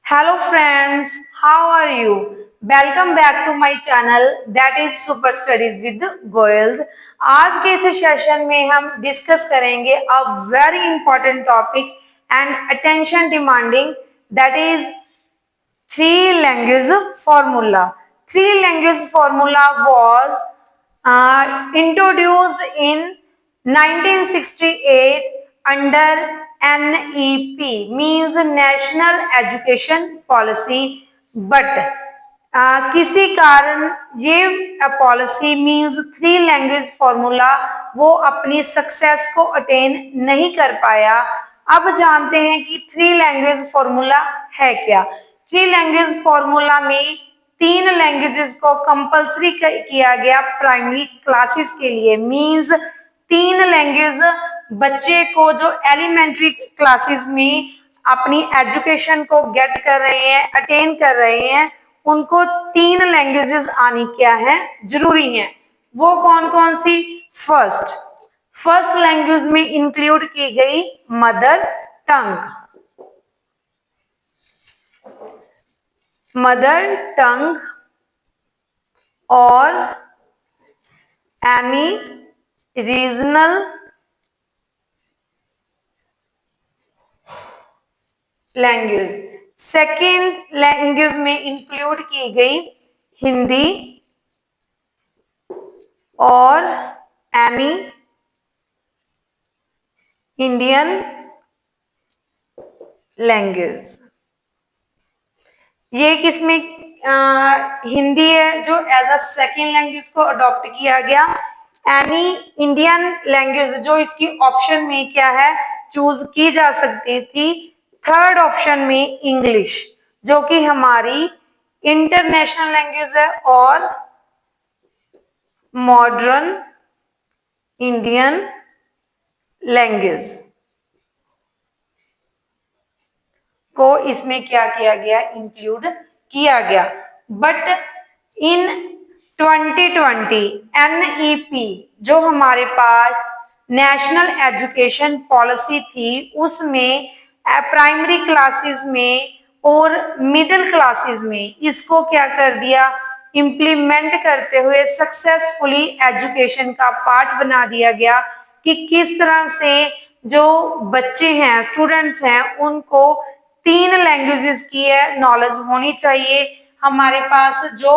Hello friends, how are you? Welcome back to my channel that is Super Studies with Goyals. आज के इस session में हम discuss करेंगे a very important topic and attention demanding, that is three language formula. Three language formula was introduced in 1968 under NEP, means National Education Policy, but किसी कारण ये policy means three language formula वो अपनी success को attain नहीं कर पाया। अब जानते हैं कि थ्री लैंग्वेज फॉर्मूला है क्या। थ्री लैंग्वेज फॉर्मूला में तीन लैंग्वेजेस को कंपलसरी किया गया प्राइमरी क्लासेस के लिए, मींस तीन लैंग्वेज बच्चे को जो एलिमेंट्री क्लासेस में अपनी एजुकेशन को गेट कर रहे हैं, अटेन कर रहे हैं, उनको तीन लैंग्वेजेस आनी क्या है, जरूरी है। वो कौन कौन सी? फर्स्ट लैंग्वेज में इंक्लूड की गई मदर टंग और any regional language. Second language में इंक्लूड की गई हिंदी और एनी इंडियन लैंग्वेज। ये किसमें हिंदी है जो एज अ सेकेंड लैंग्वेज को अडॉप्ट किया गया। एनी इंडियन लैंग्वेज जो इसकी ऑप्शन में क्या है, चूज की जा सकती थी। थर्ड ऑप्शन में इंग्लिश जो कि हमारी इंटरनेशनल लैंग्वेज है और मॉडर्न इंडियन लैंग्वेज को इसमें क्या किया गया, इंक्लूड किया गया। बट इन 2020 NEP जो हमारे पास नेशनल एजुकेशन पॉलिसी थी, उसमें प्राइमरी क्लासेस में और मिडिल क्लासेस में इसको क्या कर दिया, इम्प्लीमेंट करते हुए सक्सेसफुली एजुकेशन का पार्ट बना दिया गया कि किस तरह से जो बच्चे हैं, स्टूडेंट्स हैं, उनको तीन लैंग्वेजेस की है नॉलेज होनी चाहिए। हमारे पास जो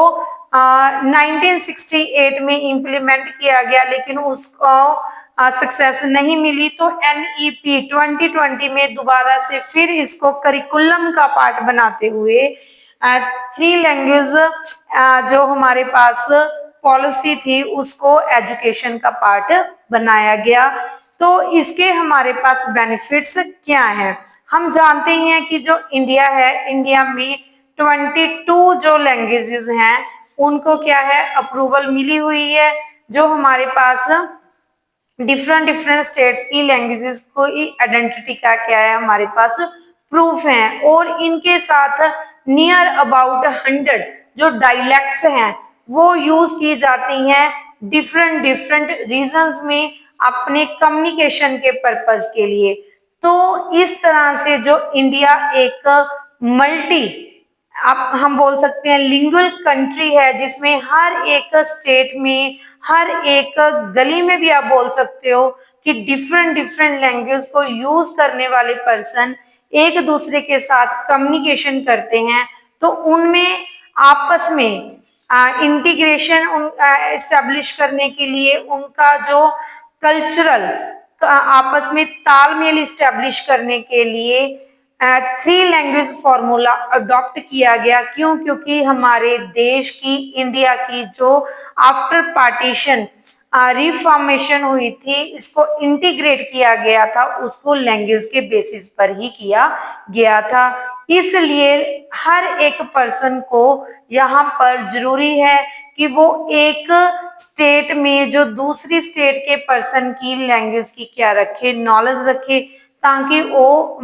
1968 में इंप्लीमेंट किया गया लेकिन उसको सक्सेस नहीं मिली, तो NEP 2020 में दोबारा से फिर इसको करिकुलम का पार्ट बनाते हुए थ्री लैंग्वेज जो हमारे पास पॉलिसी थी उसको एजुकेशन का पार्ट बनाया गया। तो इसके हमारे पास बेनिफिट्स क्या हैं? हम जानते हैं कि जो इंडिया है, इंडिया में 22 जो लैंग्वेजेस हैं उनको क्या है, अप्रूवल मिली हुई है। जो हमारे पास डिफरेंट स्टेट्स की लैंग्वेजेस को आइडेंटिटी का क्या है, हमारे पास प्रूफ है। और इनके साथ नियर अबाउट 100 जो डायलेक्ट्स हैं वो यूज की जाती हैं डिफरेंट रीजन्स में अपने कम्युनिकेशन के पर्पस के लिए। तो इस तरह से जो इंडिया एक मल्टी, आप हम बोल सकते हैं लिंगुअल कंट्री है, जिसमें हर एक स्टेट में, हर एक गली में भी आप बोल सकते हो कि डिफरेंट लैंग्वेज को यूज करने वाले पर्सन एक दूसरे के साथ कम्युनिकेशन करते हैं। तो उनमें आपस में इंटीग्रेशन एस्टेब्लिश करने के लिए, उनका जो कल्चरल आपस में तालमेल इस्टेब्लिश करने के लिए थ्री लैंग्वेज फॉर्मूला अडॉप्ट किया गया। क्यों? क्योंकि हमारे देश की, इंडिया की जो आफ्टर पार्टीशन रिफॉर्मेशन हुई थी, इसको इंटीग्रेट किया गया था, उसको लैंग्वेज के बेसिस पर ही किया गया था। इसलिए हर एक पर्सन को यहाँ पर जरूरी है कि वो एक स्टेट में जो दूसरी स्टेट के पर्सन की लैंग्वेज की क्या रखे, नॉलेज रखे, ताकि वो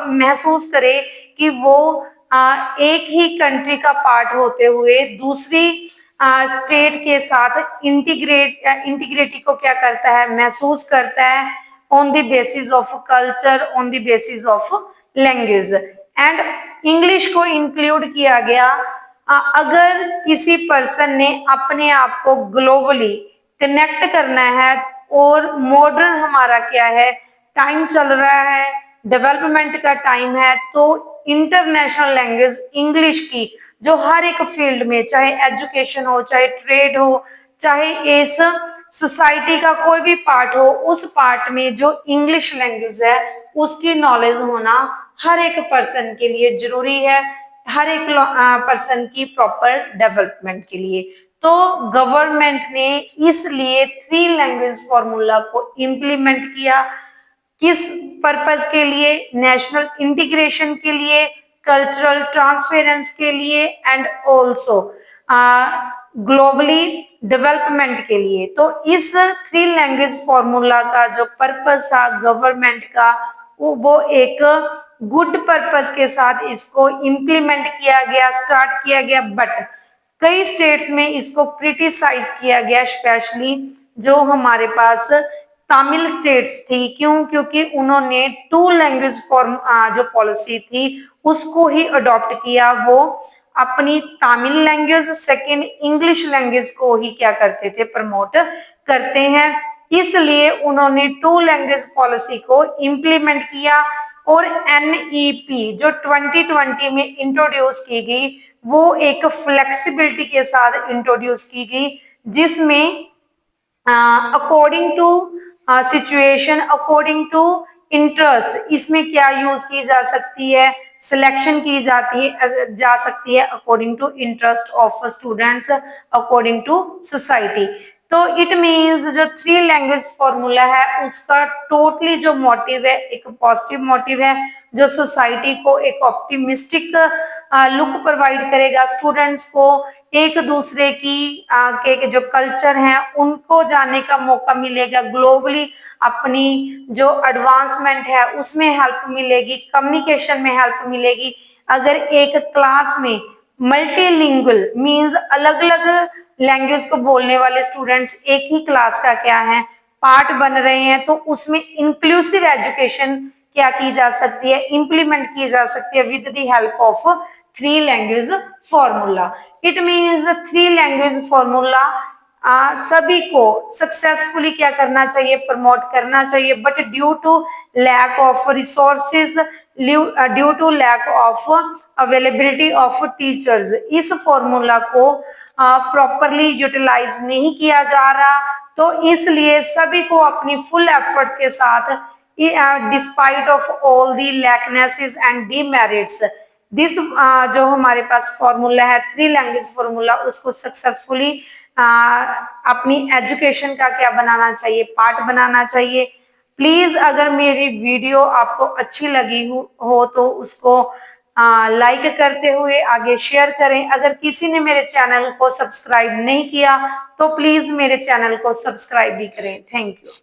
महसूस करे कि वो एक ही कंट्री का पार्ट होते हुए दूसरी स्टेट के साथ इंटीग्रेटी को क्या करता है, महसूस करता है, on the basis of culture, on the basis of language. And English को इंक्लूड किया गया। अगर किसी पर्सन ने अपने आप को ग्लोबली कनेक्ट करना है और मॉडर्न हमारा क्या है, टाइम चल रहा है, डेवलपमेंट का टाइम है, तो इंटरनेशनल लैंग्वेज इंग्लिश की जो हर एक फील्ड में, चाहे एजुकेशन हो, चाहे ट्रेड हो, चाहे इस सोसाइटी का कोई भी पार्ट हो, उस पार्ट में जो इंग्लिश लैंग्वेज है उसकी नॉलेज होना हर एक पर्सन के लिए जरूरी है, हर एक पर्सन की प्रॉपर डेवलपमेंट के लिए। तो गवर्नमेंट ने इसलिए 3 लैंग्वेज फॉर्मूला को इम्प्लीमेंट किया। किस पर्पस के लिए? नेशनल इंटीग्रेशन के लिए, कल्चरल ट्रांसफेरेंस के लिए, एंड ऑल्सो ग्लोबली डेवलपमेंट के लिए। तो इस 3 लैंग्वेज फॉर्मूला का जो पर्पस था गवर्नमेंट का, वो एक गुड पर्पस के साथ इसको इम्प्लीमेंट किया गया, स्टार्ट किया गया। बट कई स्टेट्स में इसको क्रिटिसाइज किया गया, स्पेशली जो हमारे पास तमिल स्टेट्स थी। क्यों? क्योंकि उन्होंने 2 लैंग्वेज फॉर्म जो पॉलिसी थी उसको ही अडॉप्ट किया। वो अपनी Tamil language, second English language को ही क्या करते थे, प्रमोट करते हैं। इसलिए उन्होंने 2 लैंग्वेज पॉलिसी को इम्प्लीमेंट किया। और एनईपी जो 2020 में इंट्रोड्यूस की गई, वो एक फ्लेक्सिबिलिटी के साथ इंट्रोड्यूस की गई, जिसमें according to situation, according to interest, इसमें क्या यूज की जा सकती है, सिलेक्शन की जा सकती है according to interest of students, according to society. तो इट मीन्स जो 3 लैंग्वेज फॉर्मूला है उसका टोटली जो मोटिव है एक पॉजिटिव मोटिव है, जो सोसाइटी को एक ऑप्टिमिस्टिक लुक प्रोवाइड करेगा, स्टूडेंट्स को एक दूसरे की के जो कल्चर हैं उनको जानने का मौका मिलेगा, ग्लोबली अपनी जो एडवांसमेंट है उसमें हेल्प मिलेगी, कम्युनिकेशन में हेल्प मिलेगी। अगर एक क्लास में मल्टीलिंगुअल मींस अलग अलग लैंग्वेज को बोलने वाले स्टूडेंट्स एक ही क्लास का क्या है पार्ट बन रहे हैं, तो उसमें इंक्लूसिव एजुकेशन क्या की जा सकती है, इंप्लीमेंट की जा सकती है with the help of 3 language formula. It means 3 language formula सभी को सक्सेसफुली क्या करना चाहिए, प्रमोट करना चाहिए। But due to lack of resources, due to lack of availability of teachers, इस फॉर्मूला को प्रॉपरली यूटिलाइज नहीं किया जा रहा। तो इसलिए सभी को अपनी फुल एफर्ट के साथ, despite of all the lacknesses and demerits, this जो हमारे पास फॉर्मूला है 3 लैंग्वेज फॉर्मूला, उसको सक्सेसफुली अपनी एजुकेशन का क्या बनाना चाहिए, पार्ट बनाना चाहिए। प्लीज अगर मेरी वीडियो आपको अच्छी लगी हो तो उसको लाइक करते हुए आगे शेयर करें। अगर किसी ने मेरे चैनल को सब्सक्राइब नहीं किया तो प्लीज मेरे चैनल को सब्सक्राइब भी करें। Thank you.